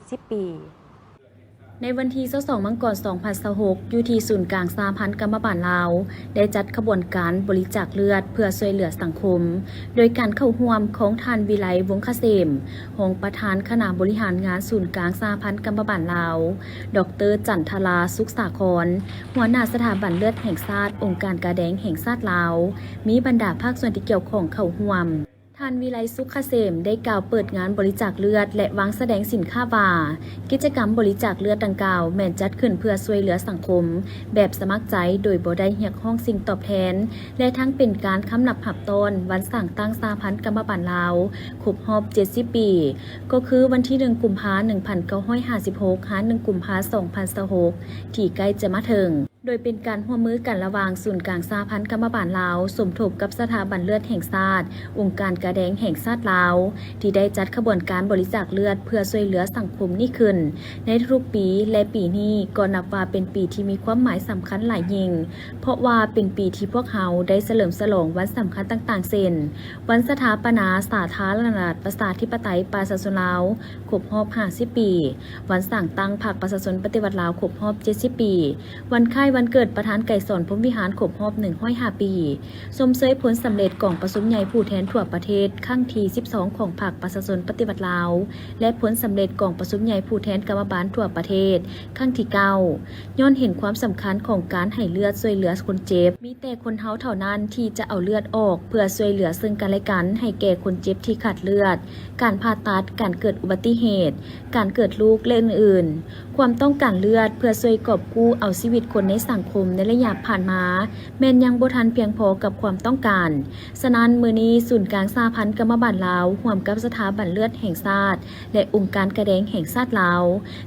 70 ปีในวันที่22มังกร2026อยู่ที่ศูนย์กลางสหพันธ์กรรมบาลลาวได้จัดขบวนการบริจาคเลือดเพื่อช่วยเหลือสังคมโดยการเข้าร่วมของท่านวิไลวงศ์เกษมรองประธานคณะบริหารงานศูนย์กลางสหพันธ์กรรมบาลลาวดร.จันทราสุขสาครหัวหน้าสถาบันเลือดแห่งชาติองค์การกาแดงแห่งชาติลาวมีบรรดาภาคส่วนที่เกี่ยวข้องเข้าร่วมท่านวิไลสุขเกษมได้กล่าวเปิดงานบริจาคเลือดและวางแสดงสินค้าว่ากิจกรรมบริจาคเลือดดังกล่าวแม่นจัดขึ้นเพื่อช่วยเหลือสังคมแบบสมัครใจโดยบ่ได้เรียกร้องสิ่งตอบแทนและทั้งเป็นการค้ำนับหับตอนวันสร้างตั้งสหพันธ์กรรมบาลลาวครบรอบ70 ปีก็คือวันที่1กุมภาพันธ์1956หา1กุมภาพันธ์2026ที่ใกล้จะมาถึงโดยเป็นการร่วมมือกันระหว่างศูนย์กลางสหพันธ์กรรมบาลลาวสมทบกับสถาบันเลือดแห่งชาติองค์การกาแดงแห่งชาติลาวที่ได้จัดขบวนการบริจาคเลือดเพื่อช่วยเหลือสังคมนี้ขึ้นในทุกปีและปีนี้ก็นับว่าเป็นปีที่มีความหมายสำคัญหลายยิ่งเพราะว่าเป็นปีที่พวกเราได้เฉลิมฉลองวันสำคัญต่างๆเช่นวันสถาปนาสาธารณรัฐประชาธิปไตยประชาชนลาวครบรอบ50 ปีวันสร้างตั้งพรรคประชาชนปฏิวัติลาวครบรอบ70 ปีวันคล้ายวันเกิดประธานไก่สอนพรหมวิหารครบรอบ105 ปีชมเชยผลสำเร็จกองประชุมใหญ่ผู้แทนทั่วประเทศครั้งที่12ของพรรคประชาชนปฏิวัติลาวและผลสำเร็จกองประชุมใหญ่ผู้แทนกรรมบาลทั่วประเทศครั้งที่9ย้อนเห็นความสำคัญของการให้เลือดช่วยเหลือคนเจ็บมีแต่คนเฮาเท่านั้นที่จะเอาเลือดออกเพื่อช่วยเหลือซึ่งกันและกันให้แก่คนเจ็บที่ขาดเลือดการผ่าตัดการเกิดอุบัติเหตุการเกิดลูกและอื่นๆความต้องการเลือดเพื่อช่วยกอบกู้เอาชีวิตคนในสังคมในระยะผ่านมาแม้นยังบ่ทันเพียงพอกับความต้องการฉะนั้นมื้อนี้ศูนย์กลางสหพันธ์กรรมบาลลาวร่วมกับสถาบันเลือดแห่งชาติและองค์การกระแดงแห่งชาติลาว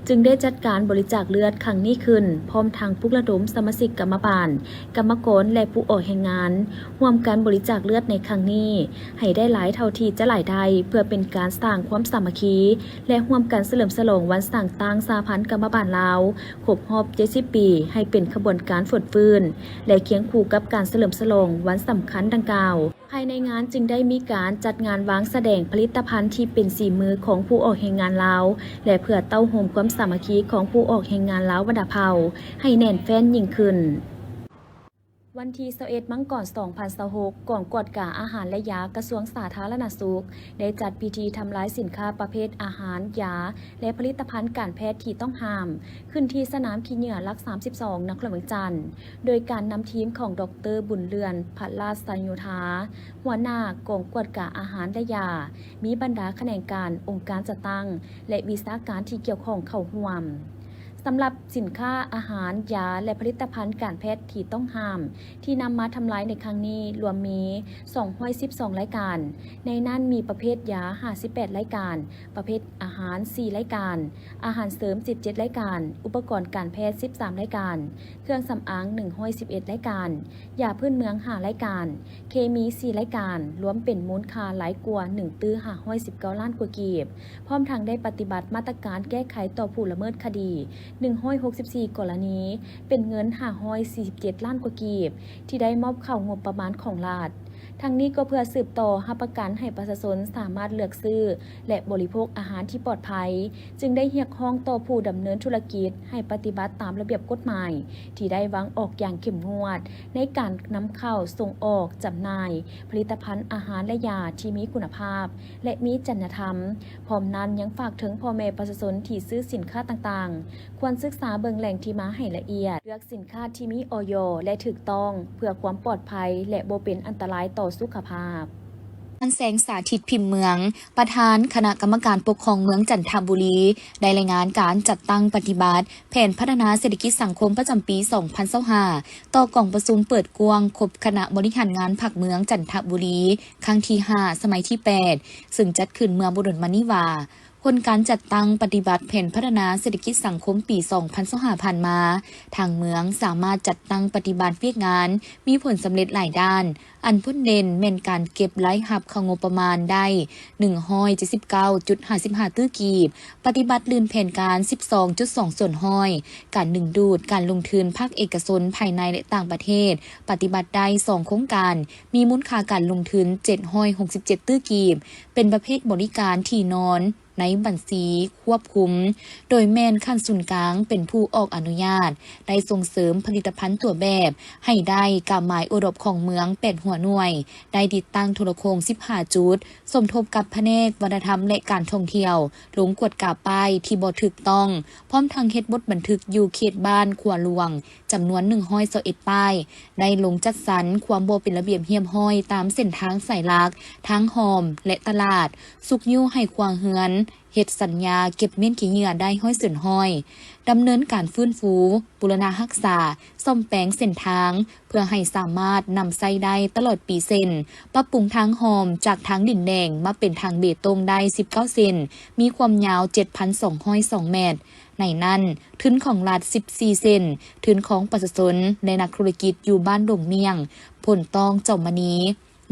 จึงได้จัดการบริจาคเลือดครั้งนี้ขึ้นพร้อมทางปลุกระดมสมาชิกกรรมบาลกรรมกรและผู้ออกแห่งงานร่วมกันบริจาคเลือดในครั้งนี้ให้ได้หลายเท่าที่จะหลายได้เพื่อเป็นการสร้างความสามัคคีและร่วมกันเฉลิมฉลองวันสร้างตั้งสหพันธ์กรรมบาลลาวครบรอบ70 ปีให้เป็นขบวนการฝดฟื้นและเคียงคู่กับการเฉลิมฉลองวันสำคัญดังกล่าวภายในงานจึงได้มีการจัดงานวางแสดงผลิตภัณฑ์ที่เป็นสีมือของผู้ออกแห่งงานลาวและเพื่อเต้าโฮมความสามัคคีของผู้ออกแห่งงานลาววรรณเผ่าให้แน่นแฟ้นยิ่งขึ้นวันที่21มังกร2026กองกวดกาอาหารและยากระทรวงสาธารณสุขได้จัดพิธีทำลายสินค้าประเภทอาหารยาและผลิตภัณฑ์การแพทย์ที่ต้องห้ามขึ้นที่สนามขี้เหงื่อหลัก32นครหลวงจันทร์โดยการนำทีมของดร.บุญเรือนพัทราสัญญูธาหัวหน้ากองกวดกาอาหารและยามีบรรดาแขนงการองค์การจัดตั้งและวิชาการที่เกี่ยวข้องเข้าร่วมสำหรับสินค้าอาหารยาและผลิตภัณฑ์การแพทย์ที่ต้องห้ามที่นำมาทำลายในครั้งนี้รวมมี212รายการในนั้นมีประเภทยา58รายการประเภทอาหาร4รายการอาหารเสริม17รายการอุปกรณ์การแพทย์13รายการเครื่องสำอาง111รายการยาพื้นเมือง5รายการเคมี4รายการรวมเป็นมูลค่าหลายกว่า1ตื้อ519ล้านกว่ากีบพร้อมทั้งได้ปฏิบัติมาตรการแก้ไขต่อผู้ละเมิดคดี164กรณีเป็นเงิน547ล้านกว่ากีบที่ได้มอบเข้างบประมาณของรัฐทั้งนี้ก็เพื่อสืบต่อรับประกันให้ประชาชนสามารถเลือกซื้อและบริโภคอาหารที่ปลอดภัยจึงได้เรียกร้องต่อผู้ดำเนินธุรกิจให้ปฏิบัติตามระเบียบกฎหมายที่ได้วางออกอย่างเข้มงวดในการนำเข้าส่งออกจำหน่ายผลิตภัณฑ์อาหารและยาที่มีคุณภาพและมีจรรยธรรมพร้อมนั้นยังฝากถึงพ่อแม่ประชาชนที่ซื้อสินค้าต่างๆควรศึกษาเบิ่งแหล่งที่มาให้ละเอียดเลือกสินค้าที่มีอย.และถูกต้องเพื่อความปลอดภัยและบ่เป็นอันตรายต่อสุขภาพท่านแสงสาธิตพิมพ์เมืองประธานคณะกรรมการปกครองเมืองจันทบุรีได้รายงานการจัดตั้งปฏิบัติแผนพัฒนาเศรษฐกิจสังคมประจำปี 2025 ต่อกล่องประชุมเปิดกว้างครบคณะบริหารงานภาคเมืองจันทบุรีครั้งที่ 5 สมัยที่ 8 ซึ่งจัดขึ้นเมื่อบุรุษมณีวาผลการจัดตั้งปฏิบัติแผนพัฒนาเศรษฐกิจสังคมปี 2025 ผ่านมาทางเมืองสามารถจัดตั้งปฏิบัติเวียกงานมีผลสำเร็จหลายด้านอันพ้นเด่นแม่นการเก็บรายรับเข้างบประมาณได้ 179.55 ตื้อกีบปฏิบัติลื่นแผนการ 12.2 ส่วนห้อยการดึงดูดการลงทุนภาคเอกชนภายในและต่างประเทศปฏิบัติได้ 2 โครงการมีมูลค่าการลงทุน767 ตื้อกีบเป็นประเภทบริการที่นอน ในบัญชีควบคุมโดยแม่นขั้นศูนย์กลางเป็นผู้ออกอนุญาตได้ส่งเสริมผลิตภัณฑ์ตัวแบบให้ได้กาหมายอุดมของเมืองเป็ดหัวหน่วยได้ติดตั้งโทรโคง15จุดสมทบกับแผนกวัฒนธรรมและการท่องเที่ยวลงกวดกาป้ายที่บ่ถูกต้องพร้อมทางเฮ็ดบทบันทึกอยู่เขตบ้านขัวหลวงจำนวน121ป้ายได้ลงจัดสรรความบ่เป็นระเบียบเรียบร้อยตามเส้นทางสายหลักทางหอมและตลาดสุกยู่ให้ควางเฮือนเฮ็ดสัญญาเก็บเม่นขี้เหงื่อได้ห้อยเสื่นห้อยดำเนินการฟื้นฟูบูรณารักษาซ่อมแปลงเส้นทางเพื่อให้สามารถนำใช้ได้ตลอดปีเส้นปรับปรุงทางหอมจากทางดินแดงมาเป็นทางเบตงได้19เซนมีความยาว 7,202 เมตรในนั้นทุนของรัฐ14เซนทุนของประชาชนและนักธุรกิจอยู่บ้านดงเมียงผลตองเจ้ามณี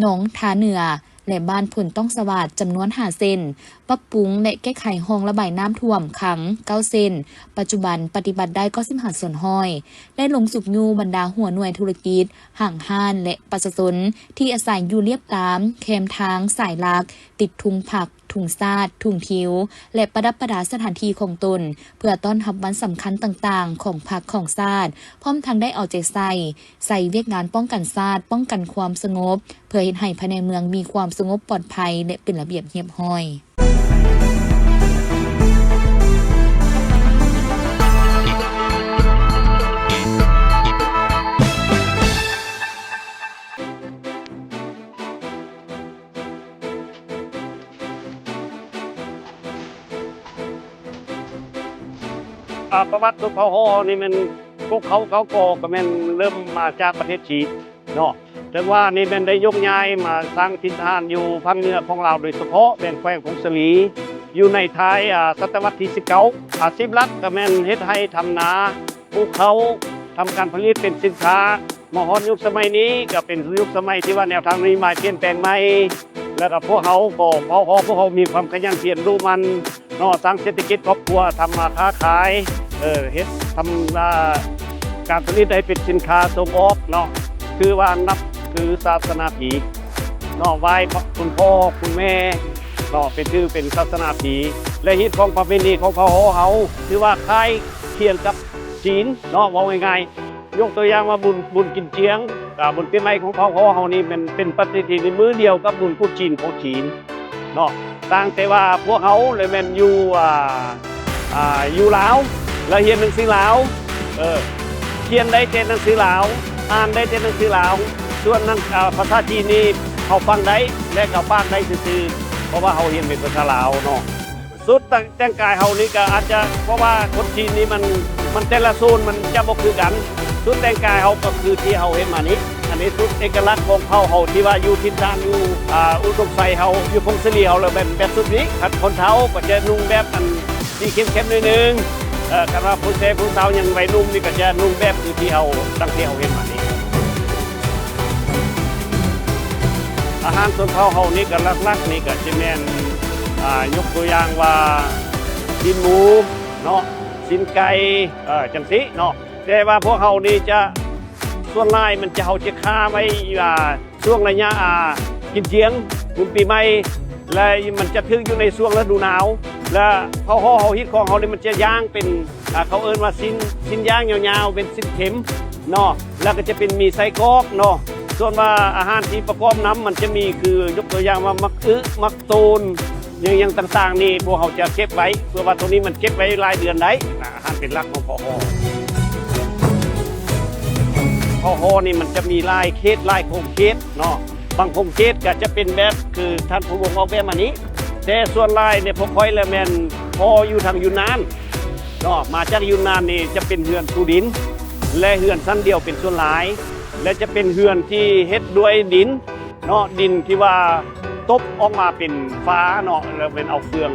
หนองทาเหนือและบ้านผลต้องสวัสดจำนวน5เซนปรับปรุงและแก้ไขห้องระบายน้ำท่วมขัง9เซนปัจจุบันปฏิบัติได้ก็15ส่วนห้อยได้ลงสุกยูบรรดาหัวหน่วยธุรกิจห่างห้านและประชาชนที่อาศัยอยู่เรียบตามแคมทางสายลักติดทุงผักถุงซาดถุงทิวและประดับประดาสถานที่ของตนเพื่อต้อนรับวันสำคัญต่างๆของผักของซาดพร้อมทั้งได้เอาใจใส่เวียกงานป้องกันซาดป้องกันความสงบเพื่อเฮ็ดให้ภายในเมืองมีความสงบปลอดภัยและเป็นระเบียบเรียบร้อยประวัติสุพรรณนี่มันพวกเขาก่อก็มันเริ่มมาจากประเทศจีนเนาะแต่ว่านี่มันได้ยกย้ายมาสร้างถิ่นฐานอยู่ภาคเหนือของเราโดยเฉพาะเป็นแขวงพงศลีอยู่ในท้ายศตวรรษที่19อาชีพหลักก็แม่นเฮ็ดให้ทำนาปลูกเขาทำการผลิตเป็นสินค้ามหรยุคสมัยนี้ก็เป็นยุคสมัยที่ว่าแนวทางนี้มาเปลี่ยนแปลงใหม่แล้วก็พวกเขาก็พวกเขามีความขยันเพียรรู้มันเนาะสร้างเศรษฐกิจครอบครัวทำมาค้าขายเฮ็ดทำการผลิตให้เป็นสินค้าส่งออกเนาะคือว่านับคือศาสนาผีเนาะไหว้คุณพ่อคุณแม่เนาะเป็นศาสนาผีและฮิตของประเพณีของเขาคือว่าคล้ายเคียงกับจีนเนาะว่าง่ายๆยกตัวอย่างว่าบุญกินเจียงบุญปีใหม่ของเขานี่มันเป็นปฏิทินมื้อเดียวกับบุญผู้จีนของจีนเนาะต่างแต่ว่าพวกเขาเลยแม่นอยู่ลาวแล้วเรียนหนังสือลาวเขียนได้แต่หนังสือลาวอ่านได้แต่หนังสือลาวส่วนนั้นภาษาจีนนี่เขาฟังได้และเขาปากได้ซื่อๆเพราะว่าเขาเรียนเป็นภาษาลาวเนาะสุดแต่งกายเขานี่ก็อาจจะเพราะว่าคนจีนนี่มันแต่ละโซนมันจะบ่คือกันสุดแต่งกายเขาก็คือที่เขาเห็นมานี้อันนี้สุดเอกลักษณ์ของเขาที่ว่าอยู่ถิ่นฐานอยู่อุดมไซเขาอยู่พงศลีเขาเลยแบบสุดนี้คนเฒ่าก็จะนุ่งแบบอันที่เข้มๆนิดนึงกันว่าผู้สาวยังวัยรุ่นนี่ก็จะนุ่งแบบคือที่เขาตั้งที่เขาเห็นมานี้อาหารส่วนเขานี่ก็ลักๆนี่ก็จะแม่นยกตัวอย่างว่าชิ้นหมูเนาะชิ้นไก่จังสิเนาะแต่ว่าพวกเขานี่จะส่วนลายมันจะเขาจะฆ่าไว้ช่วงระยะกินเจียงบุญปีใหม่และมันจะถึงอยู่ในช่วงฤดูหนาวและเขาฮิตของเขาเนี่ยมันจะย่างเป็นเขาเอิ้นว่าสิ้นย่างยาวๆเป็นสิ้นเข็มเนาะแล้วก็จะเป็นมีไส้กรอกเนาะส่วนว่าอาหารที่ประกอบน้ำมันจะมีคือยกตัวอย่างว่ามักตูนอย่างต่างๆนี่พวกเขาจะเก็บไว้เพื่อว่าตัวนี้มันเก็บไว้รายเดือนได้อาหารเป็นหลักของพอนี่มันจะมีลายเคสลายโครงเคสเนาะบางโครงเคสก็จะเป็นแบบคือท่านผู้วงออกแบบมานี้แต่ส่วนลายเนี่ยพอค่อยและแมนพออยู่ทางยูนนานเนาะมาจากยูนนานนี่จะเป็นเฮือนภูดินและเฮือนสั้นเดียวเป็นส่วนหลายและจะเป็นเฮือนที่เฮ็ดด้วยดินเนาะดินที่ว่าตบออกมาเป็นฟ้าเนาะแล้วเป็นเอาเฟือง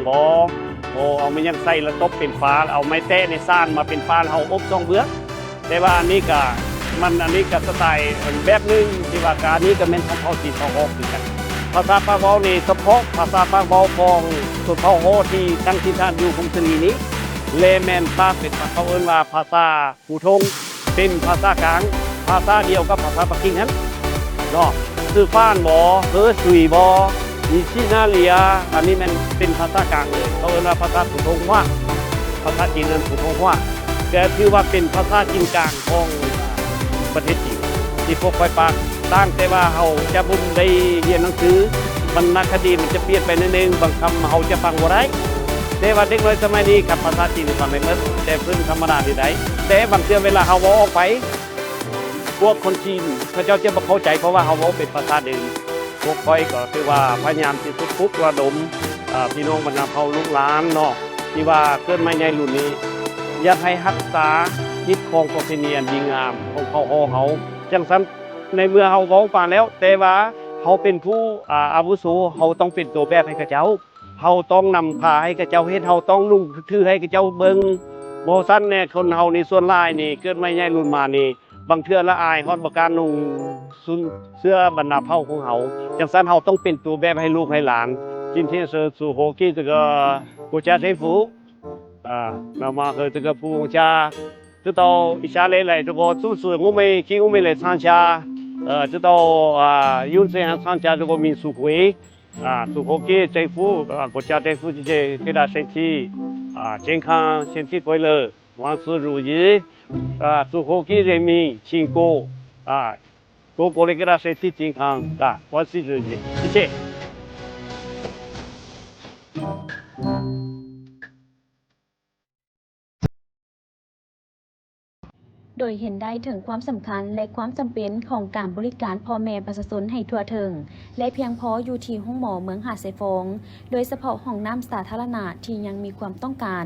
เอาไม่ยังใส่แล้วตบเป็นฟ้าเอาไม้แตะในซ่านมาเป็นฟ้าเฮาอบซองเบื้องแต่ว่าอันนี้ก็สไตล์แบบนึงที่ว่าการนี้ก็เป็นของเขาที่เขาออกคือกันภาษาปากเว้านี่เฉพาะภาษาปากเว้าของสุดเฮาโฮที่ตั้งที่ท่านอยู่พงศลีนี้เลแมนภาษาเป็นเขาเอิ้นว่าภาษาหูทงเป็นภาษากลางภาษาเดียวกับภาษาปักกิ่งนั้นเนาะคือฟ้านบ่สุยบ่ มีชินาเลียอันนี้มันเป็นภาษากลางเลยเขาเรียกว่าภาษาสุโธงว่าภาษาจีนนั้นสุโธงว่าแต่ถือว่าเป็นภาษาจีนกลางของประเทศจีนที่พวกไปปากตั้งแต่ว่าเขาจะบุญได้เรียนหนังสือบรรณคดีมันจะเปลี่ยนไปนิดนึงบางคำเขาจะฟังบ่ได้แต่ว่าเด็กน้อยสมัยนี้กับภาษาจีนฟังไม่เหมือนแต่พื้นธรรมดาที่ใดแต่บางเทื่อเวลาเขาบอกออกไปพวกคนจีนเขาจะบ่เข้าใจเพราะว่าเขาบอกเป็นภาษาเดิมพวกก้อยก็คือว่าพยายามที่สุดทุกระดมพี่น้องบรรดาเผ่าลูกหลานเนาะที่ว่าเกิดมาในรุ่นนี้อยากให้รักษายึดครองประเพณีอันดีงามของเขาจังซั่นในเมื่อเขาเว้าปานแล้วแต่ว่าเขาเป็นผู้อาวุโสเขาต้องเป็นตัวแบบให้กับเจ้าเขาต้องนำพาให้กับเจ้าเฮ็ดเขาต้องนุ่งถือให้กับเจ้าเบิ่งบ่ซั่นแน่คนเฮานี่ส่วนหลายนี่เกิดมาในรุ่นมานี่บางเทื่อละอายฮอดบ่กล้านุ่งเสื้อบรรดาเผ่าของเฮาจังซั่นเฮาต้องเป็นตัวแบบให้ลูกให้หลาน今天是祝贺给这个国家政府那么和这个普通家知道一下来这个组织我们来参加知道有这样参加这个民俗会祝贺给政府国家政府给他身体健康身体快乐万事如意祝贺给人民辛苦个个的给他身体健康万事如意谢谢โดยเห็นได้ถึงความสำคัญและความจำเป็นของการบริการพ่อแม่ประชาชนให้ทั่วถึงและเพียงพออยู่ที่ห้องหมอเมืองหาดทรายฟงโดยเฉพาะห้องน้ำสาธารณะที่ยังมีความต้องการ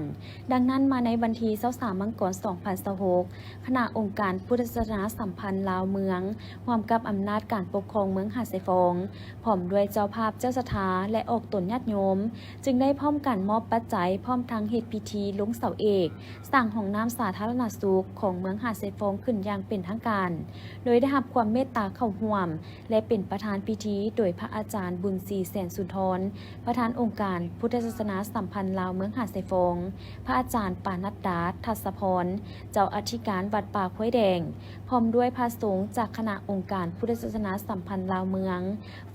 ดังนั้นมาในวันที่23มังกร2026คณะองค์การพุทธศาสนาสัมพันธ์ลาวเมืองร่วมกับอำนาจการปกครองเมืองหาดทรายฟงพร้อมด้วยเจ้าภาพเจ้าสถาและออกตนญาติโยมจึงได้พร้อมกันมอบปัจจัยพร้อมทั้งเฮ็ดพิธีลงเสาเอกสร้างห้องน้ำสาธารณสุขของเมืองหาดทรายฟงขึ้นอย่างเป็นทางการโดยได้รับความเมตตาเข้าร่วมและเป็นประธานพิธีโดยพระอาจารย์บุญศรีแสนสุนทรประธานองค์การพุทธศาสนาสัมพันธ์ลาวเมืองหาดทรายฟงพระอาจารย์ปานัดดาทัศพรเจ้าอธิการวัดป่าห้วยแดงพร้อมด้วยพระสงฆ์จากคณะองค์การพุทธศาสนาสัมพันธ์ลาวเมือง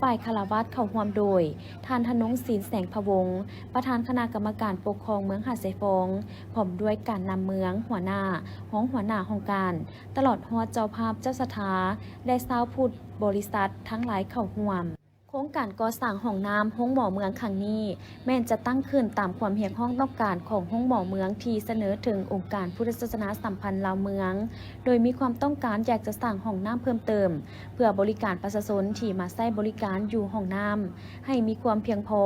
ฝ่ายคารวะเข้าร่วมโดยท่านธนงศีลแสงพะวงศ์ประธานคณะกรรมการปกครองเมืองหาดทรายฟงพร้อมด้วยการนำเมืองหัวหน้าของการตลอดฮอดเจ้าภาพเจ้าสถาและชาวพุทธบริษัททั้งหลายเข้าร่วมโครงการก่อสร้างห้องน้ำห้องหมอเมืองครั้งนี้แม้นจะตั้งขึ้นตามความเรียกร้องต้องการของห้องหมอเมืองที่เสนอถึงองค์การพุทธศาสนาสัมพันธ์ลาวเมืองโดยมีความต้องการอยากจะสร้างห้องน้ำเพิ่มเติมเพื่อบริการประชาชนที่มาใช้บริการอยู่ห้องน้ำให้มีความเพียงพอ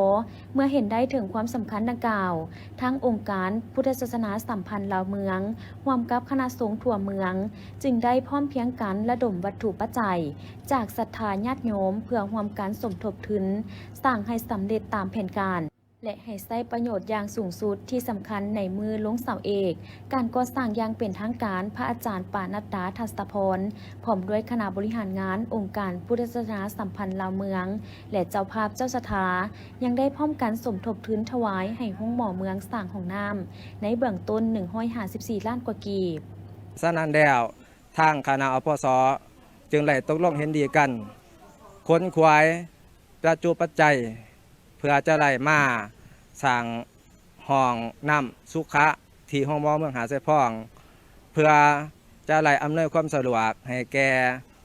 เมื่อเห็นได้ถึงความสำคัญดังกล่าวทั้งองค์การพุทธศาสนาสัมพันธ์ลาวเมืองร่วมกับคณะสงฆ์ทั่วเมืองจึงได้พร้อมเพียงกันระดมวัตถุปัจจัยจากศรัทธาญาติโยมเพื่อร่วมกันสมทบทุนสร้างให้สำเร็จตามแผนการและให้ใช้ประโยชน์อย่างสูงสุดที่สำคัญในมือลงเสาเอกการก่อสร้างอย่างเป็นทางการพระอาจารย์ปานัดดาทัศพรพร้อมด้วยคณะบริหารงานองค์การพุทธศาสนาสัมพันธ์ลาวเมืองและเจ้าภาพเจ้าสถายังได้พร้อมกันสมทบทุนถวายให้ห้องหมอเมืองสร้างห้องน้ำในเบื้องต้น154ล้านกว่ากีบฉะนั้นแล้วทางคณะอปสจึงได้ตกลงเห็นดีกันค้นคว้าประจุปัจจัยเพื่อจะไล่มาสร้างห้องน้ำสุขะที่ห้องหมอเมืองหาดทรายฟงเพื่อจะไล่อำนวยความสะดวกให้แก่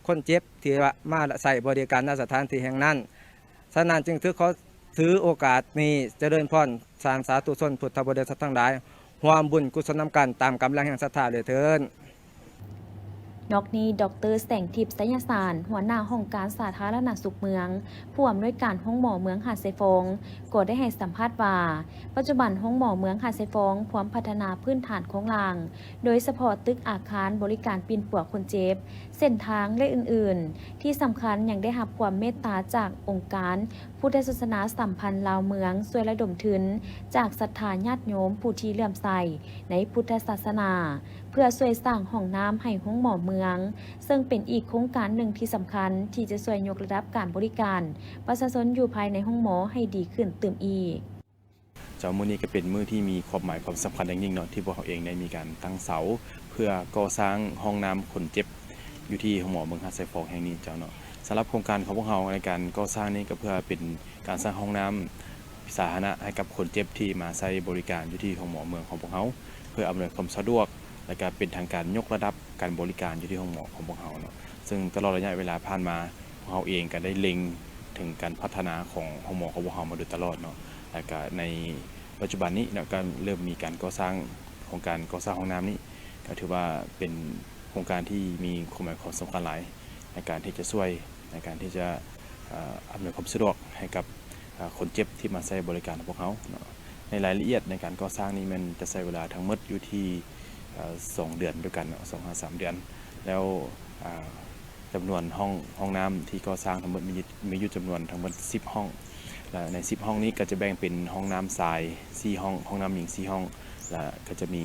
คนเจ็บที่มาใส่บริการณสถานที่แห่งนั้นฉะนั้นจึงถือโอกาสนี้เจริญพรสร้างสาธุชนพุทธบริษัททั้งหลายร่วมบุญกุศลนำกันตามกำลังแห่งศรัทธาเลยเถิดนอกนี้ดร.แสงทิพย์ไสยสารหัวหน้าห้องการสาธารณสุขเมืองผู้อำนวยการห้องหมอเมืองหาดทรายฟงก็ได้ให้สัมภาษณ์ว่าปัจจุบันห้องหมอเมืองหาดทรายฟงพร้อมพัฒนาพื้นฐานโครงสร้างโดยเฉพาะตึกอาคารบริการปีนป่วคนเจ็บเส้นทางและอื่นๆที่สำคัญยังได้รับความเมตตาจากองค์การพุทธศาสนาสัมพันธ์ลาวเมืองช่วยระดมทุนจากศรัทธาญาติโยมผู้ที่เลื่อมใสในพุทธศาสนาเพื่อช่วยสร้างห้องน้ำให้ห้องหมอเมืองซึ่งเป็นอีกโครงการหนึ่งที่สำคัญที่จะช่วยยกระดับการบริการประชาชนอยู่ภายในห้องหมอให้ดีขึ้นเติมอีกเจ้ามื้อนี้ก็เป็นมื้อที่มีความหมายความสำคัญอย่างยิ่งเนาะที่พวกเขาเองได้มีการตั้งเสาเพื่อก่อสร้างห้องน้ำคนเจ็บอยู่ที่ห้องหมอเมืองหาดทรายฟงแห่งนี้เจ้าเนาะ สำหรับโครงการของพวกเราในการก่อสร้างนี้ก็เพื่อเป็นการสร้างห้องน้ำสาธารณะให้กับคนเจ็บที่มาใช้บริการอยู่ที่ของหมอเมืองของพวกเราเพื่ออำนวยความสะดวกและก็เป็นทางการยกระดับการบริการอยู่ที่ห้องหมอของพวกเราเนาะซึ่งตลอดระยะเวลาผ่านมาพวกเราเองก็ได้เล็งถึงการพัฒนาของห้องหมอของพวกเรามาโดยตลอดเนาะและก็ในปัจจุบันนี้เนาะก็เริ่มมีการก่อสร้างโครงการก่อสร้างห้องน้ำนี้ก็ถือว่าเป็นโครงการที่มีความหมายความสำคัญหลายในการที่จะช่วยในการที่จะอำนวยความสะดวกให้กับคนเจ็บที่มาใช้บริการของพวกเขาเนาะในรายละเอียดในการก่อสร้างนี้มันจะใช้เวลาทั้งหมดอยู่ที่2 เดือนด้วยกันเนาะ2-3 เดือนแล้วจำนวนห้องน้ำที่ก่อสร้างทั้งหมดมีอยู่จำนวนทั้งหมด10 ห้องและใน10 ห้องนี้ก็จะแบ่งเป็นห้องน้ำชาย4 ห้องน้ำหญิง4 ห้องและก็จะมี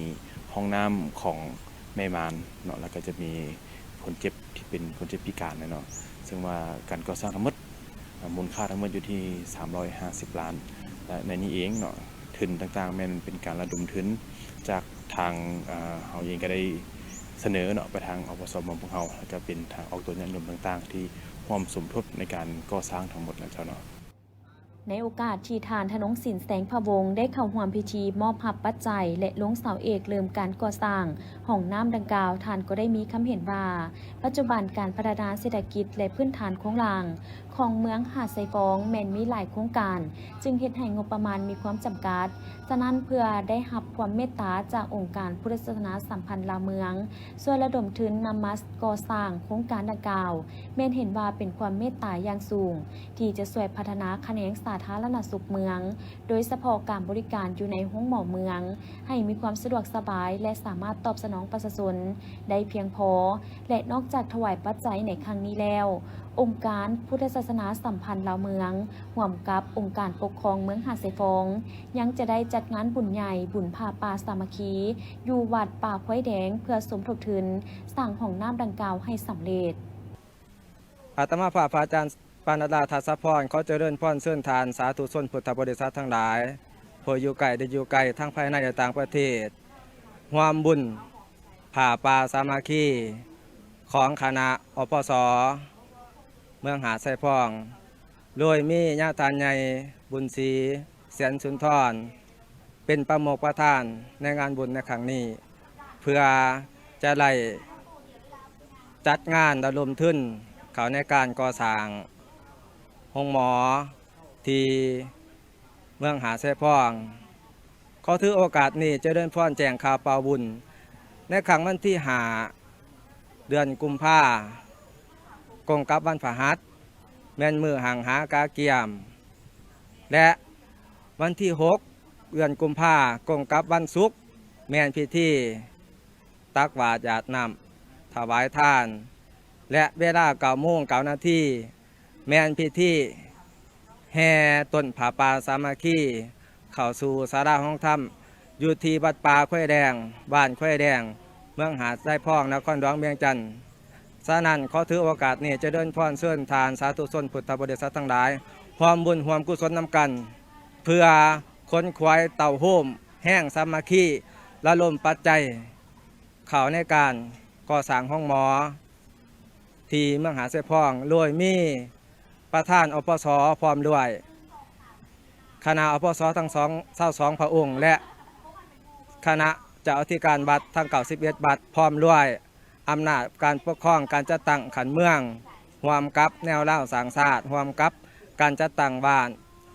ห้องน้ำของแม่มารเนาะแล้วก็จะมีคนเจ็บที่เป็นคนเจ็บพิการเนาะซึ่งว่าการก่อสร้างทั้งหมดมูลค่าทั้งหมดอยู่ที่350 ล้านและในนี้เองเนาะทุนต่างๆมันเป็นการระดมทุนจากทางเราเองก็ได้เสนอเนาะไปทางอปสมของเราแล้วก็เป็นทางออกตัวแนะนำต่างๆที่ร่วมสมทบในการก่อสร้างทั้งหมดแล้วเจ้าเนาะ ในโอกาสที่ทานธนงศิลป์แสงพะวงได้เข้าร่วมพิธีมอบหับปัจจัยและลงเสาเอกเริ่มการก่อสร้างห้องน้ำดังกล่าวทานก็ได้มีคำเห็นว่าปัจจุบันการพัฒนาเศรษฐกิจและพื้นฐานโครงหลังของเมืองหาดไซฟองแม่นมีหลายโครงการจึงเฮ็ดให้งบประมาณมีความจำกัดฉะนั้นเพื่อได้รับความเมตตาจากองค์การพุทธศาสนาสัมพันธ์ลาวเมืองส่วนระดมทุนนำมาก่อสร้างโครงการดังกล่าวแม่นเห็นว่าเป็นความเมตตาอย่างสูงที่จะช่วยพัฒนาแขนงสาธารณสุขเมืองโดยเฉพาะการบริการอยู่ในห้องหมอเมืองให้มีความสะดวกสบายและสามารถตอบสนองประชาชนได้เพียงพอและนอกจากถวายปัจจัยในครั้งนี้แล้วองค์การพุทธศาสนาสัมพันธ์ลาวเมืองร่วมกับองค์การปกครองเมืองหาดไซฟองยังจะได้จัดงานบุญใหญ่บุญผ้าป่าสามัคคีอยู่วัดป่าควายแดงเพื่อสมทบทุนสร้างห้องน้ำดังกล่าวให้สำเร็จ อาตมาภาพอาจารย์ปานดาทัศพรเขาเจริญพรเชิญทานสาธุชนพุทธบริษัททั้งหลายผู้อยู่ไกลได้อยู่ไกลทั้งภายในและต่างประเทศร่วมบุญผ้าป่าสามัคคีของคณะอปสเมืองหาดไซฟองโดยมีญาติทานใหญ่บุญศรีเสียนสุนทรเป็นประมุขประธานในงานบุญในครั้งนี้เพื่อจะไล่จัดงานระดมทุนเขาในการก่อสร้างห้องหมอที่เมืองหาดไซฟองเขาถือโอกาสนี้จะเดินพรแจงข่าวเป่าบุญในครั้งวันที่5 เดือนกุมภาพันธ์กงกับวันพฤหัสแม่นมือห่างหากาเกียมและวันที่6 เดือนกุมภาพันธ์กงกับวันศุกร์แม่นพิธีตักบาตรหยาดน้ำถวายทานและเวลา9:09 นาทีแม่นพิธีแห่ต้นผาป่าสามัคคีเข้าสู่ศาลาห้องธรรมอยู่ที่วัดป่าควายแดงบ้านควายแดงเมืองหาดไซฟองนครหลวงเวียงจันทร์ฉะนั้นขอถือโอกาสนี้จะเดินพรเชิญทานสาธุชนพุทธบริษัททั้งหลายร่วมบุญร่วมกุศลนำกันเพื่อค้นคว้าเต่าโฮมแห้งสามัคคีละลมปัจจัยเข้าในการก่อสร้างห้องหมอที่เมืองหาดไซฟองโดยมีประธานอปสพร้อมด้วยคณะอปสทั้ง22 พระองค์และคณะเจ้าอธิการบัตรทั้ง91 บัตรพร้อมด้วยอำนาจการปกครองการจัดตั้งขันเมืองร่วมกับแนวเล่าสร้างชาติร่วมกับการจัดตั้งบ้าน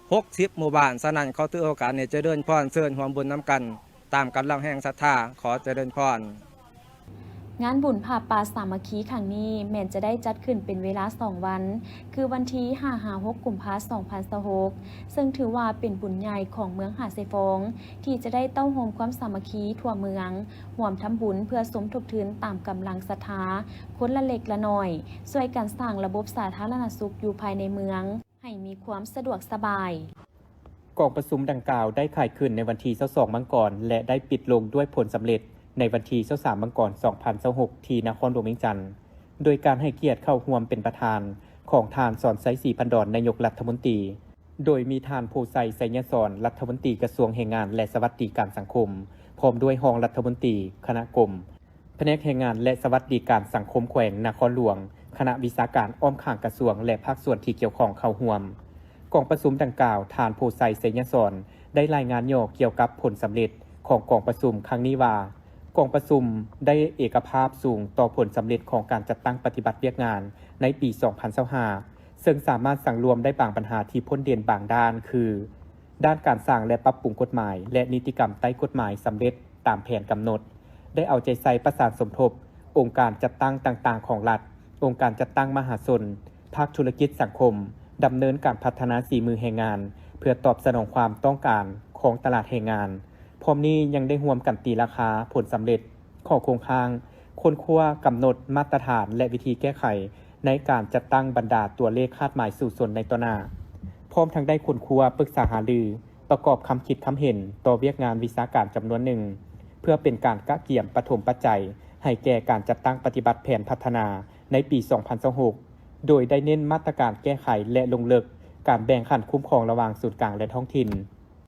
60 หมู่บ้านฉะนั้นเขาถือโอกาสนี้จะเดินพรเชิญร่วมบุญน้ำกันตามกำลังแห่งศรัทธาขอเจริญพรง านบุญผ้าป่าสามัคคีครั้งนี้แม่นจะได้จัดขึ้นเป็นเวลา2 วันคือวันที่5-6 กุมภาพันธ์ 2026ซึ่งถือว่าเป็นบุญใหญ่ของเมืองหาดไซฟองที่จะได้เต้าโฮมความสามัคคีทั่วเมืองร่วมทำบุญเพื่อสมทบทุนตามกำลังศรัทธาคนละเล็กละน้อยช่วยกันสร้างระบบสาธารณสุขอยู่ภายในเมืองให้มีความสะดวกสบายกองประชุมดังกล่าวได้ขายขึ้นในวันที่22 มังกรและได้ปิดลงด้วยผลสำเร็จในวันที่23 มังกร 2026 ที่นครหลวงเวียงจันทร์โดยการให้เกียรติเข้าร่วมเป็นประธานของทานสอนไซศรีพันดรนายกรัฐมนตรีโดยมีทานโพไซไสยสอนรัฐมนตรีกระทรวงแรงงานและสวัสดิการสังคมพร้อมด้วยรองรัฐมนตรีคณะกรมแผนกแรงงานและสวัสดิการสังคมแขวงนครหลวง คณะวิชาการอ้อมข้างกระทรวงและภาคส่วนที่เกี่ยวข้องเข้าร่วมกองประชุมดังกล่าวทานโพไซเสยสอนได้รายงานย่อเกี่ยวกับผลสำเร็จของกองประชุมครั้งนี้ว่ากองประชุมได้เอกภาพสูงต่อผลสำเร็จของการจัดตั้งปฏิบัติเวียกงานในปี 2025 ซึ่งสามารถสั่งรวมได้บางปัญหาที่พ้นเด่นบางด้านคือ ด้านการสร้างและปรับปรุงกฎหมายและนิติกรรมใต้กฎหมายสำเร็จตามแผนกำหนดได้เอาใจใส่ประสานสมทบองค์การจัดตั้งต่างๆของรัฐองค์การจัดตั้งมหาชนภาคธุรกิจสังคมดำเนินการพัฒนาฝีมือแรงงานเพื่อตอบสนองความต้องการของตลาดแรงงานพร้อมนี้ยังได้ร่วมกันตีราคาผลสำเร็จของโครงข่างค้นคว้ากำหนดมาตรฐานและวิธีแก้ไขในการจัดตั้งบรรดาตัวเลขคาดหมายสู่ส่วนในต่อหน้าพร้อมทั้งได้ค้นคว้าปรึกษาหารือประกอบคำคิดคำเห็นต่อเวียกงานวิชาการจำนวนหนึ่งเพื่อเป็นการกะเกี่ยมปฐมปัจจัยให้แก่การจัดตั้งปฏิบัติแผนพัฒนาในปี 2026 โดยได้เน้นมาตรการแก้ไขและลงลึกการแบ่งขั้นคุ้มครองระหว่างส่วนกลางและท้องถิ่น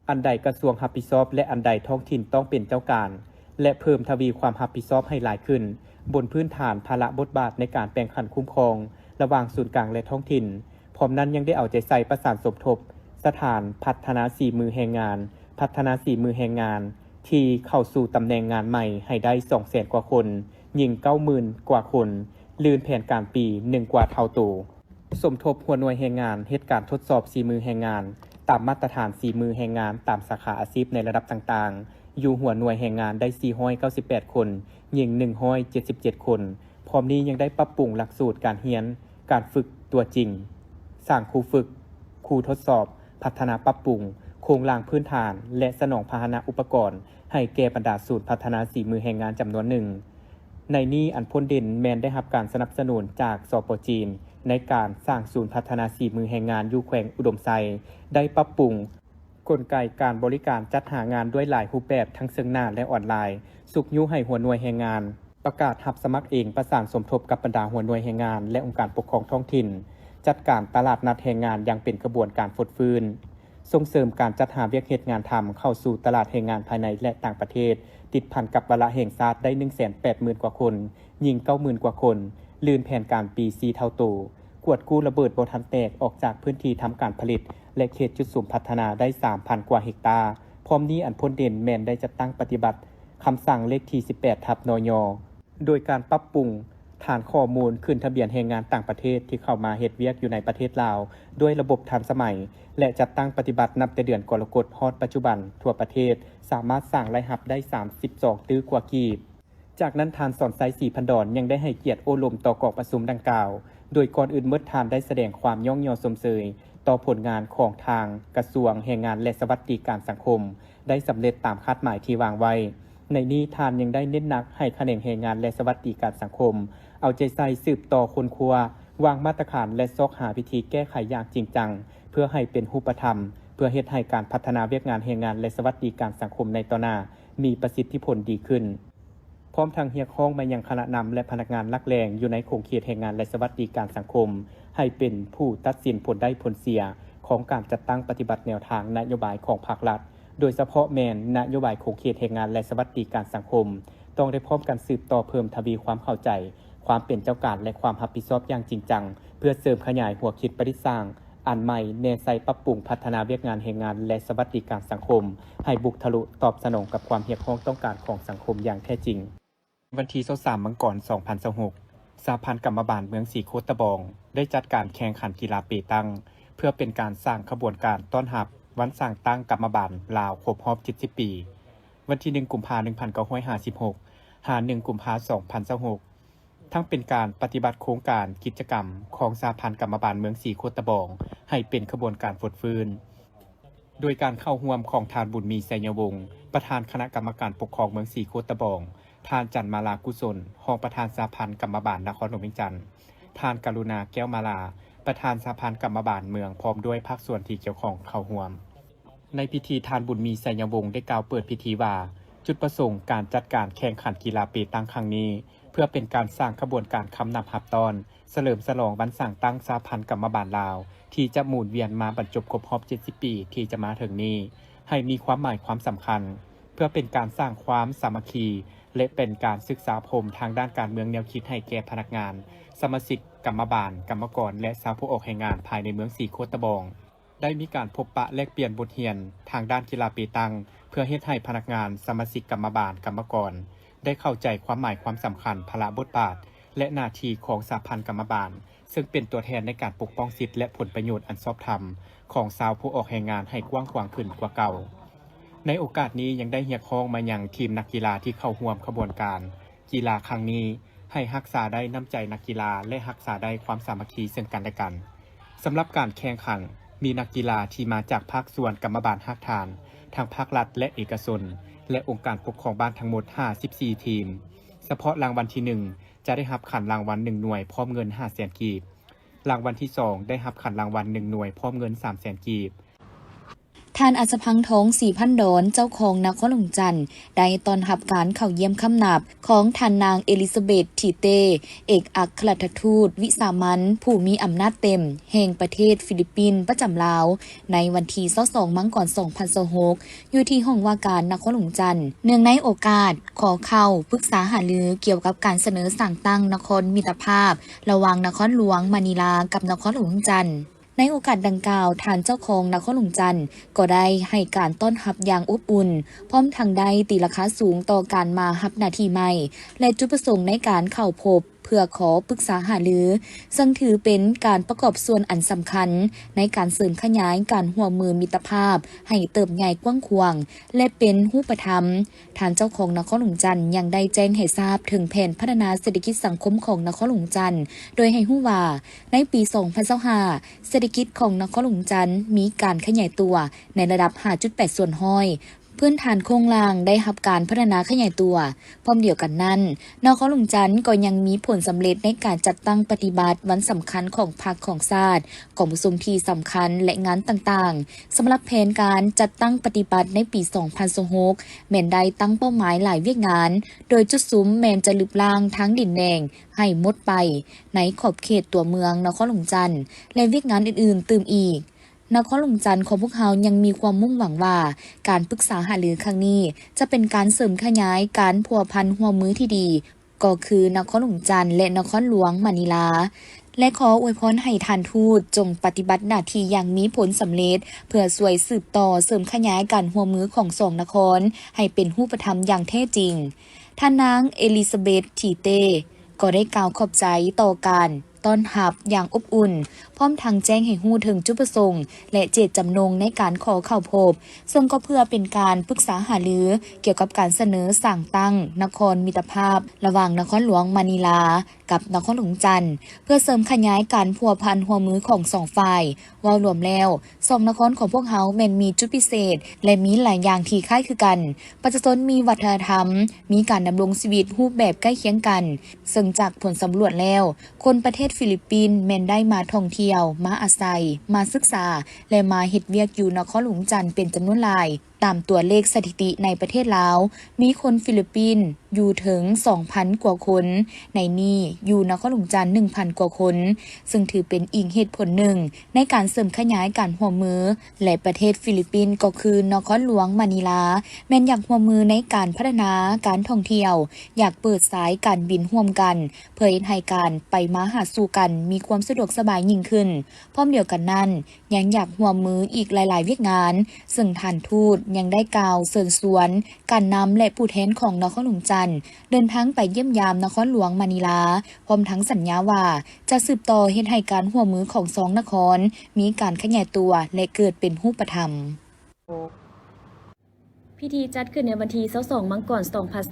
อันใดกระทรวงรับผิดชอบและอันใดท้องถิ่นต้องเป็นเจ้าการและเพิ่มทวีความรับผิดชอบให้หลายขึ้นบนพื้นฐานภาระบทบาทในการแบ่งขั้นคุ้มครองระหว่างส่วนกลางและท้องถิ่นพร้อมนั้นยังได้เอาใจใส่ประสานสมทบสถานพัฒนาฝีมือแรงงานพัฒนาฝีมือแรงงานที่เข้าสู่ตำแหน่งงานใหม่ให้ได้ 200,000 กว่าคนยิ่ง 90,000 กว่าคนลื่นแผนการปี1กว่าเท่าตัวสมทบหัวหน่วยแรงงานเหตุการทดสอบฝีมือแรงงานตามมาตรฐานฝีมือแรงงานตามสาขาอาชีพในระดับต่างๆอยู่หัวหน่วยแรงงานได้498คนยิ่ง177คนพร้อมนี้ยังได้ปรับปรุงหลักสูตรการเรียนการฝึกตัวจริงสร้างครูฝึกครูทดสอบพัฒนาปรับปรุงโครงร่างพื้นฐานและสนองพาหนะอุปกรณ์ให้แก่บรรดาศูนย์พัฒนาฝีมือแรงงานจำนวนหนึ่งในนี้อันพ้นเด่นแมนได้รับการสนับสนุนจากสปจีนในการสร้างศูนย์พัฒนาฝีมือแรงงานอยู่แขวงอุดมไซได้ปรับปรุงกลไกการบริการจัดหางานด้วยหลายรูปแบบทั้งเชิงหน้าและออนไลน์สุกยุให้หัวหน่วยแรงงานประกาศรับสมัครเองประสานสมทบกับบรรดาหัวหน่วยแรงงานและองค์การปกครองท้องถิ่นจัดการตลาดนัดแรงงานอย่างเป็นกระบวนการฟดฟื้นส่งเสริมการจัดหาเวียกเหตุงานทำเข้าสู่ตลาดแรงงานภายในและต่างประเทศติดพันกับวาระแห่งชาติได้ 180,000 กว่าคนยิง 90,000 กว่าคนลื่นแผนการปี4เท่าตัวกวดกู้ระเบิดบ่ทันแตกออกจากพื้นที่ทำการผลิตและเขตจุดสุ่มพัฒนาได้ 3,000 กว่าเฮกตาร์พร้อมนี้อันพ้นเด่นแมนได้จัดตั้งปฏิบัติคำสั่งเลขที่ 18/นย.โดยการปรับปรุงฐานข้อมูลขึ้นทะเบียนแรงงานต่างประเทศที่เข้ามาเฮ็ดเวียกอยู่ในประเทศลาวด้วยระบบทันสมัยและจัดตั้งปฏิบัตินับแต่เดือนกรกฎฮอดปัจจุบันทั่วประเทศสามารถสร้างรายรับได้32ตื้อกว่ากีบจากนั้นทานสอนไซสีพันดอนยังได้ให้เกียรติโอลมต่อกองประชุมดังกล่าวโดยก่อนอื่นเมื่อทานได้แสดงความย่องยอสมเสยต่อผลงานของทางกระทรวงแรงงานและสวัสดิการสังคมได้สำเร็จตามคาดหมายที่วางไว้ในนี้ทานยังได้เน้นหนักให้แขนงแรงงานและสวัสดิการสังคมเอาใจใส่สืบต่อคนครัววางมาตรฐานและซอกหาวิธีแก้ไขอย่างจริงจังเพื่อให้เป็นรูปธรรมเพื่อเฮ็ดให้การพัฒนาเวียกงานแรงงานและสวัสดิการสังคมในต่อหน้ามีประสิทธิผลดีขึ้นพร้อมทางเรียกร้องมายังคณะนำและพนักงานหลักแหล่งอยู่ในโครงข่ายแรงงานและสวัสดิการสังคมให้เป็นผู้ตัดสินผลได้ผลเสียของการจัดตั้งปฏิบัติแนวทางนโยบายของภาครัฐโดยเฉพาะแมนนโยบายโครงข่ายแรงงานและสวัสดิการสังคมต้องได้พร้อมกันสืบต่อเพิ่มทวีความเข้าใจความเป็นเจ้าการและความรับผิดชอบอย่างจริงจังเพื่อเสริมขยายหัวคิดประดิษฐ์สร้างอันใหม่แนวใส่ปรับปรุงพัฒนาเวียกงานแรงงานและสวัสดิการสังคมให้บุกทะลุตอบสนองกับความเรียกร้องต้องการของสังคมอย่างแท้จริงวันที่23 มังกร 2026 สหพันธ์กรรมบาลเมืองสีโคตะบองได้จัดการแข่งขันกีฬาเปตังเพื่อเป็นการสร้างขบวนการต้อนรับวันสร้างตั้งกรรมบาลลาวครบรอบ70 ปีวันที่1 กุมภาพันธ์ 1956 หา 1 กุมภาพันธ์ 2026ทั้งเป็นการปฏิบัติโครงการกิจกรรมของสหพันธ์กรรมบาลเมืองสีโคตะบองให้เป็นขบวนการฟดฟื้นโดยการเข้าร่วมของทานบุญมีไสยวงศ์ประธานคณะกรรมการปกครองเมืองสีโคตะบองทานจันมาลากุศลรองประธานสหพันธ์กรรมบาลนครหลวงเวียงจันทน์ทานกรุณาแก้วมาลาประธานสหพันธ์กรรมบาลเมืองพร้อมด้วยภาคส่วนที่เกี่ยวข้องเข้าร่วมในพิธีทานบุญมีไสยวงศ์ได้กล่าวเปิดพิธีว่าจุดประสงค์การจัดการแข่งขันกีฬาเปตังครั้งนี้เพื่อเป็นการสร้างขบวนการคำนับหับตอนเฉลิมฉลองวันสร้างตั้งสหพันธ์กรรมบาลลาวที่จะหมุนเวียนมาบรรจบครบรอบ70 ปีที่จะมาถึงนี้ให้มีความหมายความสำคัญเพื่อเป็นการสร้างความสามัคคีและเป็นการศึกษาพรมทางด้านการเมืองแนวคิดให้แก่พนักงานสมาชิก กรรมบาลกรรมกรและชาวผู้ออกแรงงานภายในเมืองสีโคตะบองได้มีการพบปะแลกเปลี่ยนบทเรียนทางด้านกีฬาเปตังเพื่อเฮ็ดให้พนักงานสมาชิกกรรมบาลกรรมกรได้เข้าใจความหมายความสำคัญภาระบทบาทและหน้าที่ของสหพันธ์กรรมบาลซึ่งเป็นตัวแทนในการปกป้องสิทธิและผลประโยชน์อันชอบธรรมของชาวผู้ออกแรงงานให้กว้างขวางขึ้นกว่าเก่าในโอกาสนี้ยังได้เรียกร้องมายังทีมนักกีฬาที่เข้าร่วมขบวนการกีฬาครั้งนี้ให้รักษาได้น้ำใจนักกีฬาและรักษาได้ความสามัคคีซึ่งกันและกันสำหรับการแข่งขันมีนักกีฬาที่มาจากภาคส่วนกรรมบาลฮักทานทางภาครัฐและเอกชนและองค์การปกครองบ้านทั้งหมด54ทีมเฉพาะรางวัลที่1จะได้รับขันรางวัล1หน่วยพร้อมเงิน 500,000 กีบรางวัลที่2ได้รับขันรางวัล1หน่วยพร้อมเงิน 300,000 กีบท่านอัศพังทองศรีพันดอนเจ้าของนครหลวงจันทร์ได้ต้อนรับการเข้าเยี่ยมคำนับของท่านนางเอลิซาเบธทีเตเอกอัครราชทูตวิสามัญผู้มีอำนาจเต็มแห่งประเทศฟิลิปปินส์ประจำลาวในวันที่22มังกร2026อยู่ที่ห้องว่าการนครหลวงจันทร์เนื่องในโอกาสขอเข้าปรึกษาหารือเกี่ยวกับการเสนอสั่งตั้งนครมิตรภาพระหว่างนครหลวงมะนิลากับนครหลวงจันทร์ในโอกาสดังกล่าวท่านเจ้าของนครหลวงจันทร์ก็ได้ให้การต้อนรับอย่างอบอุ่นพร้อมทั้งได้ตีราคาสูงต่อการมารับหน้าที่ใหม่และจุดประสงค์ในการเข้าพบเพื่อขอปรึกษาหารือซึ่งถือเป็นการประกอบส่วนอันสำคัญในการเสริมขยายการร่วมมือมิตรภาพให้เติบใหญ่กว้างขวางและเป็นรูปธรรมท่านเจ้าของนครหลวงจันทร์ยังได้แจ้งให้ทราบถึงแผนพัฒนาเศรษฐกิจสังคมของนครหลวงจันทร์โดยให้รู้ว่าในปี 2025 เศรษฐกิจของนครหลวงจันทร์มีการขยายตัวในระดับ 5.8 ส่วนห้อยพื้นฐานโครงล่างได้รับการพัฒนาขยายตัวพร้อมเดียวกันนั้นนครหลวงจันทร์ก็ยังมีผลสำเร็จในการจัดตั้งปฏิบัติวันสำคัญของพรรคของชาติกองประชุมที่สำคัญและงานต่างๆสำหรับแผนการจัดตั้งปฏิบัติในปี 2026 แม่นได้ตั้งเป้าหมายหลายเวียกงานโดยจุดซุ้มแม่นจะลืบล้างทั้งดินแดงให้หมดไปในขอบเขตตัวเมืองนครหลวงจันทร์และเวียกงานอื่นๆเติมอีกนครหลวงจันทร์ของพวกเขายังมีความมุ่งหวังว่าการปรึกษาหารือครั้งนี้จะเป็นการเสริมขยายการพัวพันหัวมือที่ดีก็คือนครหลวงจันทร์และนครหลวงมะนิลาและขออวยพรให้ท่านทูตจงปฏิบัติหน้าที่อย่างมีผลสำเร็จเพื่อช่วยสืบต่อเสริมขยายการหัวมือของสองนครให้เป็นรูปธรรมอย่างแท้จริงท่านนางเอลิซาเบธทีเตก็ได้กล่าวขอบใจต่อการต้อนรับอย่างอบอุ่นพร้อมทางแจ้งให้ฮู้ถึงจุดประสงค์และเจตจำนงในการขอเข้าพบซึ่งก็เพื่อเป็นการปรึกษาหารือเกี่ยวกับการเสนอสั่งตั้งนครมิตรภาพระหว่างนครหลวงมะนิลากับนครหลวงจันทร์เพื่อเสริมขยายการพัวพันหัวมือของสองฝ่ายว่ารวมแล้วสองนครของพวกเขาแม่นมีจุดพิเศษและมีหลายอย่างที่คล้ายคือกันประชาชนมีวัฒนธรรมมีการดำรงชีวิตรูปแบบใกล้เคียงกันซึ่งจากผลสำรวจแล้วคนประเทศฟิลิปปินส์แม่นได้มาท่องเที่ยวมาอาศัยมาศึกษาและมาเฮ็ดเวียกอยู่นครหลวงจันทร์เป็นจำนวนหลายตามตัวเลขสถิติในประเทศลาวมีคนฟิลิปปินส์อยู่ถึง 2,000 กว่าคนในนี้อยู่นครหลวงจันทร์ 1,000 กว่าคนซึ่งถือเป็นอีกเหตุผลหนึ่งในการเสริมขยายการร่วมมือและประเทศฟิลิปปินส์ก็คือนครหลวงมะนิลาแม้นอยากร่วมมือในการพัฒนาการท่องเที่ยวอยากเปิดสายการบินร่วมกันเพื่อให้การไปมาหาสู่กันมีความสะดวกสบายยิ่งขึ้นพร้อมเดียวกันนั้นยังอยากร่วมมืออีกหลายๆเวียกงานซึ่งท่านทูตยังได้กล่าวเชิญชวนการนำและผู้แทนของนครหลวงจันทร์เดินทางไปเยี่ยมยามนครหลวงมะนิลาพร้อมทั้งสัญญาว่าจะสืบต่อเฮ็ดให้การร่วมมือของสองนครมีการขยายตัวและเกิดเป็นรูปธรรม พิธีจัดขึ้นในวันที่22มังกร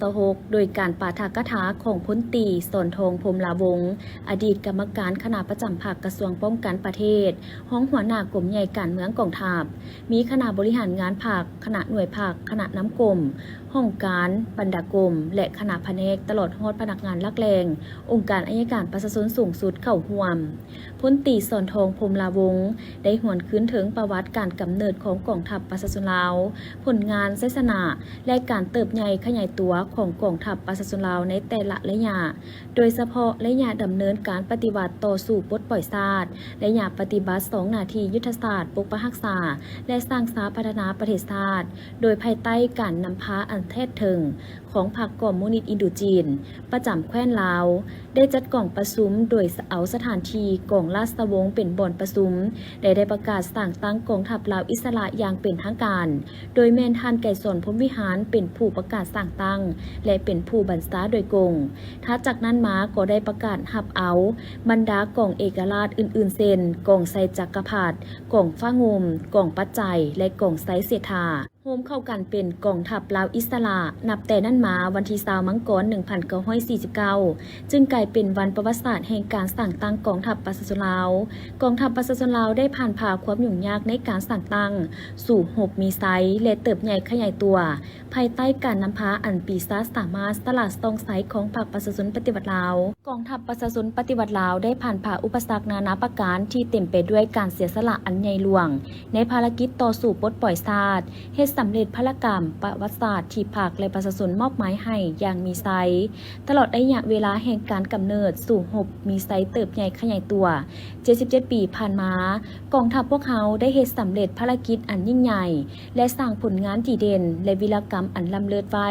2026โดยการปาฐกถาของพลตรีสนทองพรหมลาวงศ์อดีตกรรมการคณะประจำภาคกระทรวงป้องกันประเทศห้องหัวหน้ากรมใหญ่การเมืองกองทัพมีคณะบริหารงานภาคคณะหน่วยภาคคณะน้ำกรมห้องการบรรดากรมและคณะแผนกตลอดฮอดพนักงานลักแรงองค์การอัยการประชาชนสูงสุดเข้าร่วมพลตรีสนทองพรหมลาวงศ์ได้หวนคืนถึงประวัติการกำเนิดของกองทัพประชาชนลาวผลงานไสสนะและการเติบใหญ่ขยายตัวของกองทัพประชาชนลาวในแต่ละระยะโดยเฉพาะระยะดำเนินการปฏิบัติต่อสู้ปลดปล่อยชาติระยะปฏิบัติ2หน้าที่ยุทธศาสตร์ปกปักรักษาและสร้างสรรค์พัฒนาประเทศชาติโดยภายใต้การนำพาอัน แท้ถึงของพรรคคอมมิวนิสต์อินโดจีนประจำแคว้นลาวได้จัดกล่องประชุมโดยเอาสถานที่กองราชวงศ์เป็นบ่อนประชุมได้ประกาศสั่งตั้งกองทัพลาวอิสระอย่างเป็นทางการโดยแม่นท่านไกรสอนพรหมวิหารเป็นผู้ประกาศสั่งตั้งและเป็นผู้บัญชาโดยกงถ้าจากนั้นมาก็ได้ประกาศหับเอาบรรดากองเอกราชอื่นๆเช่นกองไซจักรพรรดิกองฟ้างมกองปัจจัยและกองไซเสถาโฮมเข้ากันเป็นกองทัพลาวอิสระนับแต่นั้นมาวันที่20มังกร1949จึงกลายเป็นวันประวัติศาสตร์แห่งการสั่งตั้งกองทัพประชาชนลาวกองทัพประชาชนลาวได้ผ่านผ่าความยุ่งยากในการสั่งตั้งสู่หบมีไซส์และเติบใหญ่ขยายตัวภายใต้การนำพาอันปีศาจสามารถตลาดต้องไซของพรรคประชาชนปฏิวัติลาวกองทัพประชาชนปฏิวัติลาวได้ผ่านผ่าอุปสรรคนานาประการที่เต็มไปด้วยการเสียสละอันใหญ่หลวงในภารกิจต่อสู้ปลดปล่อยชาติสำเร็จพลกรรมประวัติศาสตร์ที่ภาคและประชาชนมอบหมายให้อย่างมีไซตลอดระยะเวลาแห่งการกำเนิดสู่หบมีไซเติบใหญ่ขยายตัว77 ปีผ่านมากองทัพพวกเขาได้สำเร็จภารกิจอันยิ่งใหญ่และสร้างผลงานดีเด่นและวีรกรรมอันล้ำเลิศไว้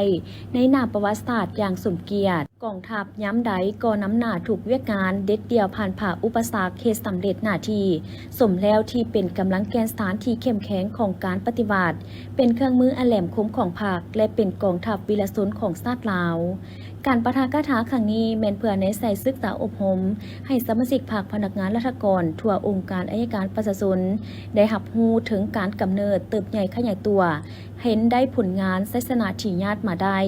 ในนามประวัติศาสตร์อย่างสมเกียรติกองทัพย้ำใดก็น้ำหน้าถูกเวียกงานเด็ดเดียวผ่านผ่าอุปสรรคสำเร็จหน้าที่สมแล้วที่เป็นกำลังแกนสถานที่เข้มแข็งของการปฏิบัติเป็นเครื่องมืออันแหลมคมของพรรคและเป็นกองทัพวีรชนของชาติลาวการปะทะกะทะครั้งนี้แม่นเพื่อในใส่ศึกษาอบรมให้สมาชิกพรรคพนักงานราชการทั่วองค์การอัยการประชาชนได้รับรู้ถึงการกำเนิดเติบใหญ่ขยายตัวเห็นได้ผลงานศาสนาที่ญาติมาได้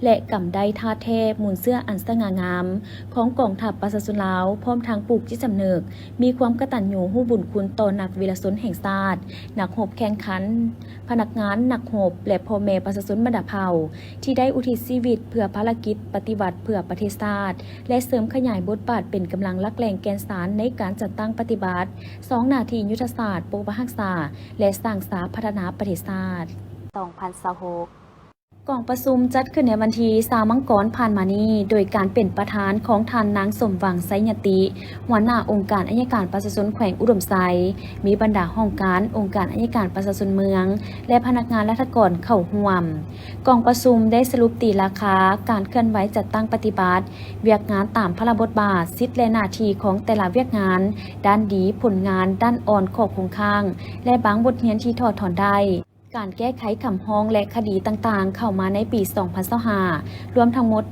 และกำได้ท่าแท้มูลเสื้ออันสง่างามของกองทัพประชาชนลาวพร้อมทางปลูกจิตสำนึกมีความกตัญญูรู้บุญคุณต่อนักวีรชนแห่งชาตินักรบแข่งขันพนักงานนักรบและพ่อแม่ประชาชนบรรดาเผ่าที่ได้อุทิศชีวิตเพื่อภารกิจปฏิบัติเพื่อประเทศชาติและเสริมขยายบทบาทเป็นกำลังหลักแหล่งแกนสารในการจัดตั้งปฏิบัติ2หน้าที่ยุทธศาสตร์ปกปักรักษาและสร้างสาพัฒนาประเทศชาติ2026กองประชุมจัดขึ้นในวันที่20มังกรผ่านมานี้โดยการเป็นประธานของท่านนางสมหวังไสยติหัวหน้าองค์การอัยการประชาชนแขวงอุดมไซมีบรรดาห้องการองค์การอัยการประชาชนเมืองและพนักงานราชการเข้าร่วมกองประชุมได้สรุปตีราคาการเคลื่อนไหวจัดตั้งปฏิบัติเวียกงานตามพระราชบทบาทสิทธิและหน้าที่ของแต่ละเวียกงานด้านดีผลงานด้านอ่อนข้อคงค้างและบางบทเรียนที่ถอดถอนได้การแก้ไขคำร้องและคดีต่างๆเข้ามาในปี2025รวมทั้งหมด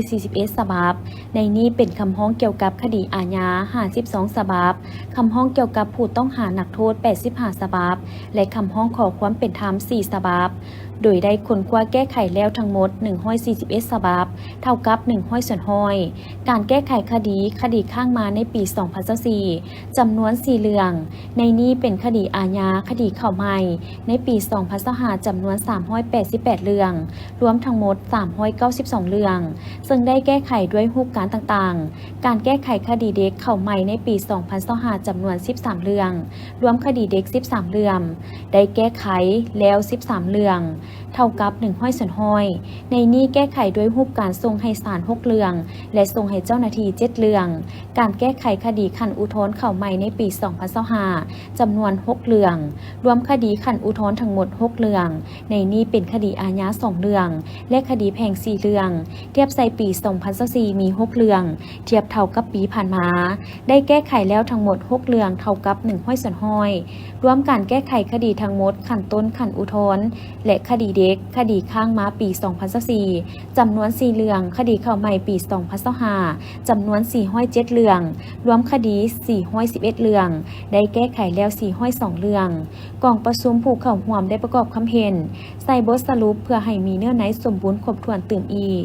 141ฉบับในนี้เป็นคำร้องเกี่ยวกับคดีอาญา52ฉบับคำร้องเกี่ยวกับผู้ต้องหานักโทษ85ฉบับและคำร้องขอความเป็นธรรม4ฉบับโดยได้ค้นคว้าแก้ไขแล้วทั้งหมด141ฉบับเท่ากับ100ส่วนห้อยการแก้ไขคดีข้างมาในปี2024จำนวน4เรื่องในนี้เป็นคดีอาญาคดีเข้าใหม่ในปี2025จำนวน388เรื่องรวมทั้งหมด392เรื่องซึ่งได้แก้ไขด้วยรูปการต่างๆการแก้ไขคดีเด็กเข้าใหม่ในปี2025จำนวน13เรื่องรวมคดีเด็ก13เรื่องได้แก้ไขแล้ว13เรื่องเท่ากับ100ส่วนห้อยในนี้แก้ไขด้วยรูปการส่งให้ศาล6เรื่องและส่งให้เจ้าหน้าที่7เรื่องการแก้ไขคดีขั้นอุทธรณ์เข้าใหม่ในปี2025จำนวน6เรื่องรวมคดีขั้นอุทธรณ์ทั้งหมด6เรื่องในนี้เป็นคดีอาญา2เรื่องและคดีแพ่ง4เรื่องเทียบใส่ปี2024มี6เรื่องเทียบเท่ากับปีผ่านมาได้แก้ไขแล้วทั้งหมด6เรื่องเท่ากับ100ส่วนห้อยรวมการแก้ไขคดีทั้งหมดขั้นต้นขั้นอุทธรณ์และคดีเด็กคดีข้างมาปี2024จำนวน4เรื่องคดีเข้าใหม่ปี2025จำนวน407เรื่องรวมคดี411เรื่องได้แก้ไขแล้ว402เรื่องกองประชุมผู้เข้าร่วมได้ประกอบคำเห็นใส่บทสรุปเพื่อให้มีเนื้อในสมบูรณ์ครบถ้วนเติมอีก